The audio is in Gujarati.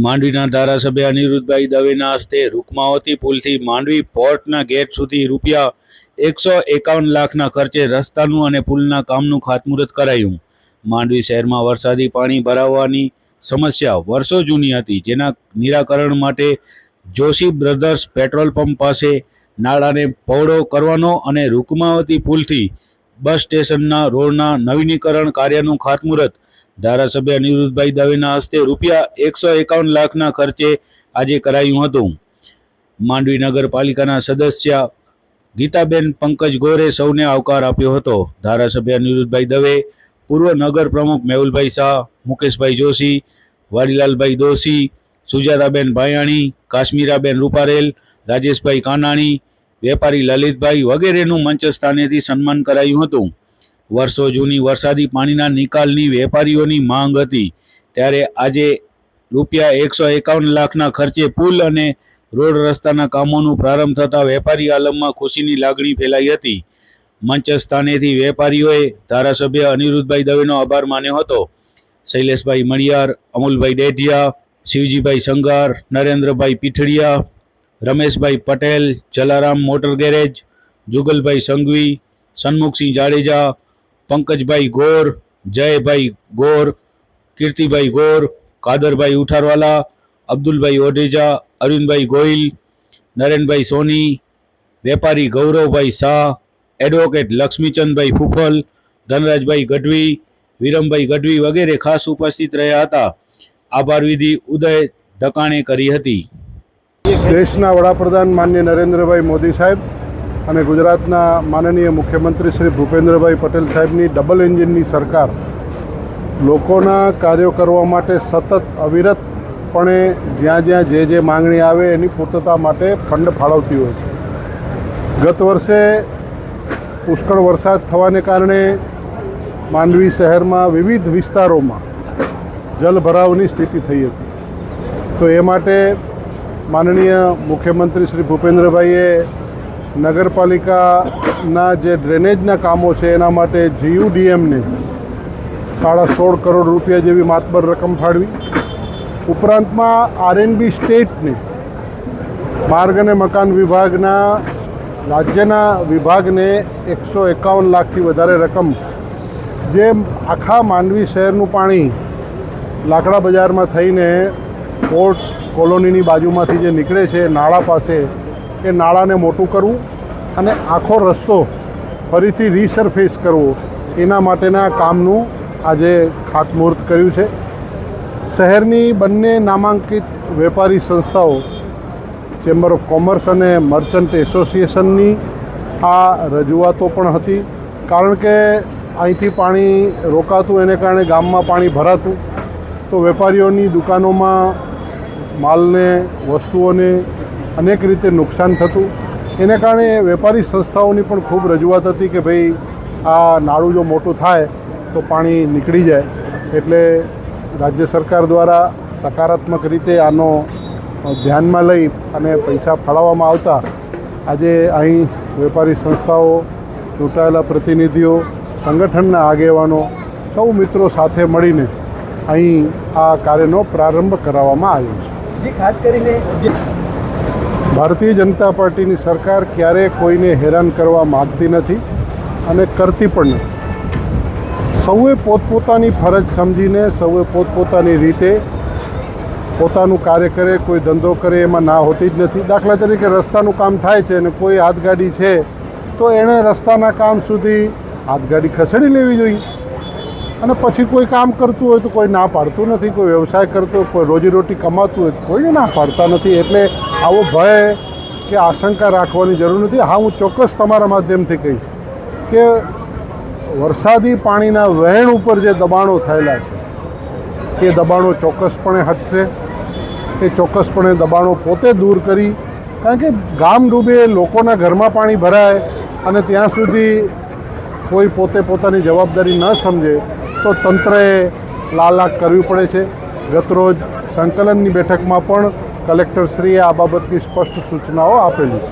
માંડવીના ધારાસભ્ય અનિરુદ્ધભાઈ દવેના હસ્તે રૂકમાવતી પુલથી માંડવી પોર્ટના ગેટ સુધી રૂપિયા 151 લાખના ખર્ચે રસ્તાનું અને પુલના કામનું ખાતમુહૂર્ત કરાયું। માંડવી શહેરમાં વરસાદી પાણી ભરાવાની સમસ્યા વર્ષો જૂની હતી, જેના નિરાકરણ માટે જોશી બ્રધર્સ પેટ્રોલ પંપ પાસે નાળાને પહોળો કરવાનો અને રૂકમાવતી પુલથી બસ સ્ટેશનના રોડના નવીનીકરણ કાર્યનું ખાતમુહૂર્ત ધારાસભ્ય અનિરુદ્ધભાઈ દવેના હસ્તે રૂપિયા 151 લાખના ખર્ચે આજે કરાયું હતું। માંડવી નગરપાલિકાના સદસ્ય ગીતાબેન પંકજ ગોરે સૌને આવકાર આપ્યો હતો। ધારાસભ્ય અનિરુદ્ધભાઈ દવે, પૂર્વ નગર પ્રમુખ મેહુલભાઈ શાહ, મુકેશભાઈ જોશી, વાડીલાલભાઈ દોશી, સુજાતાબેન ભાયાણી, કાશ્મીરાબેન રૂપારેલ, રાજેશભાઈ કાનાણી, વેપારી લલિતભાઈ વગેરેનું મંચ સ્થાનેથી સન્માન કરાયું હતું। વર્ષો જૂની વરસાદી પાણીના નિકાલની વેપારીઓની માંગ હતી, ત્યારે આજે રૂપિયા 151 લાખના ખર્ચે પુલ અને રોડ રસ્તાના કામોનું પ્રારંભ થતાં વેપારી આલમમાં ખુશીની લાગણી ફેલાઈ હતી। મંચ સ્થાનેથી વેપારીઓએ ધારાસભ્ય અનિરુદ્ધભાઈ દવેનો આભાર માન્યો હતો। શૈલેષભાઈ મણિયાર, અમુલભાઈ ડેઢિયા, શિવજીભાઈ સંગાર, નરેન્દ્રભાઈ પીઠડિયા, રમેશભાઈ પટેલ, જલારામ મોટર ગેરેજ, જુગલભાઈ સંઘવી, સન્મુખસિંહ જાડેજા, પંકજભાઈ ગોર, જયભાઈ ગોર, કીર્તિભાઈ ગોર, કાદરભાઈ ઉઠારવાલા, અબ્દુલભાઈ ઓઢેજા, અરવિંદભાઈ ગોહિલ, નરેનભાઈ સોની, વેપારી ગૌરવભાઈ શાહ, એડવોકેટ લક્ષ્મીચંદભાઈ ફૂફલ, ધનરાજભાઈ ગઢવી, વિરમભાઈ ગઢવી વગેરે ખાસ ઉપસ્થિત રહ્યા હતા। આભાર વિધિ ઉદય ધકાણે કરી હતી। દેશના વડાપ્રધાન માનનીય નરેન્દ્રભાઈ મોદી સાહેબ અને ગુજરાતના માનનીય મુખ્યમંત્રી શ્રી ભૂપેન્દ્રભાઈ પટેલ સાહેબની ડબલ એન્જિનની સરકાર લોકોના કાર્યો કરવા માટે સતત અવિરતપણે જ્યાં જ્યાં જે માંગણી આવે એની પૂર્તતા માટે ફંડ ફાળવતી હોય છે। ગત વર્ષે પુષ્કળ વરસાદ થવાને કારણે માંડવી શહેરમાં વિવિધ વિસ્તારોમાં જલભરાવની સ્થિતિ થઈ હતી, તો એ માટે માનનીય મુખ્યમંત્રી શ્રી ભૂપેન્દ્રભાઈએ નગરપાલિકાના જે ડ્રેનેજના કામો છે એના માટે GUDMને 16.5 કરોડ રૂપિયા જેવી માતબર રકમ ફાળવી, ઉપરાંતમાં RNB સ્ટેટને માર્ગ અને મકાન વિભાગના રાજ્યના વિભાગને 151 લાખથી વધારે રકમ, જે આખા માંડવી શહેરનું પાણી લાકડા બજારમાં થઈને પોર્ટ કોલોનીની બાજુમાંથી જે નીકળે છે નાળા પાસે, એ નાળાને મોટું કરવું અને આખો રસ્તો ફરીથી રીસરફેસ કરવો, એના માટેના કામનું આજે ખાતમુહૂર્ત કર્યું છે। શહેરની બંને નામાંકિત વેપારી સંસ્થાઓ ચેમ્બર ઓફ કોમર્સ અને મર્ચન્ટ એસોસિએશનની આ રજૂઆતો પણ હતી, કારણ કે અહીંથી પાણી રોકાતું એને કારણે ગામમાં પાણી ભરાતું, તો વેપારીઓની દુકાનોમાં માલને વસ્તુઓને અનેક રીતે નુકસાન થતું, એને કારણે વેપારી સંસ્થાઓની પણ ખૂબ રજૂઆત હતી કે ભાઈ આ નાળું જો મોટું થાય તો પાણી નીકળી જાય। એટલે રાજ્ય સરકાર દ્વારા સકારાત્મક રીતે આનો ધ્યાનમાં લઈ અને પૈસા ફાળવવામાં આવતા આજે અહીં વેપારી સંસ્થાઓ, ચૂંટાયેલા પ્રતિનિધિઓ, સંગઠનના આગેવાનો, સૌ મિત્રો સાથે મળીને અહીં આ કાર્યનો પ્રારંભ કરાવવામાં આવ્યો છે। ખાસ કરીને ભારતીય જનતા પાર્ટીની સરકાર ક્યારેય કોઈને હેરાન કરવા માગતી નથી અને કરતી પણ નથી। સૌએ પોતપોતાની ફરજ સમજીને સૌએ પોતપોતાની રીતે પોતાનું કાર્ય કરે, કોઈ ધંધો કરે એમાં ના હોતી જ નથી। દાખલા તરીકે રસ્તાનું કામ થાય છે અને કોઈ હાથગાડી છે તો એણે રસ્તાના કામ સુધી હાથગાડી ખસેડી લેવી જોઈએ, અને પછી કોઈ કામ કરતું હોય તો કોઈ ના પાડતું નથી, કોઈ વ્યવસાય કરતો હોય, કોઈ રોજીરોટી કમાતું હોય કોઈને ના પાડતા નથી। એટલે આવો ભય કે આશંકા રાખવાની જરૂર નથી। હા, હું ચોક્કસ તમારા માધ્યમથી કહીશ કે વરસાદી પાણીના વહેણ ઉપર જે દબાણો થયેલા છે એ દબાણો ચોક્કસપણે હટશે। એ ચોક્કસપણે દબાણો પોતે દૂર કરી, કારણ કે ગામ ડૂબે, લોકોના ઘરમાં પાણી ભરાય અને ત્યાં સુધી કોઈ પોતે પોતાની જવાબદારી ન સમજે તો તંત્રએ લાલાક કરવી પડે છે। ગતરોજ સંકલનની બેઠકમાં પણ કલેક્ટરશ્રીએ આ બાબતની સ્પષ્ટ સૂચનાઓ આપેલી છે।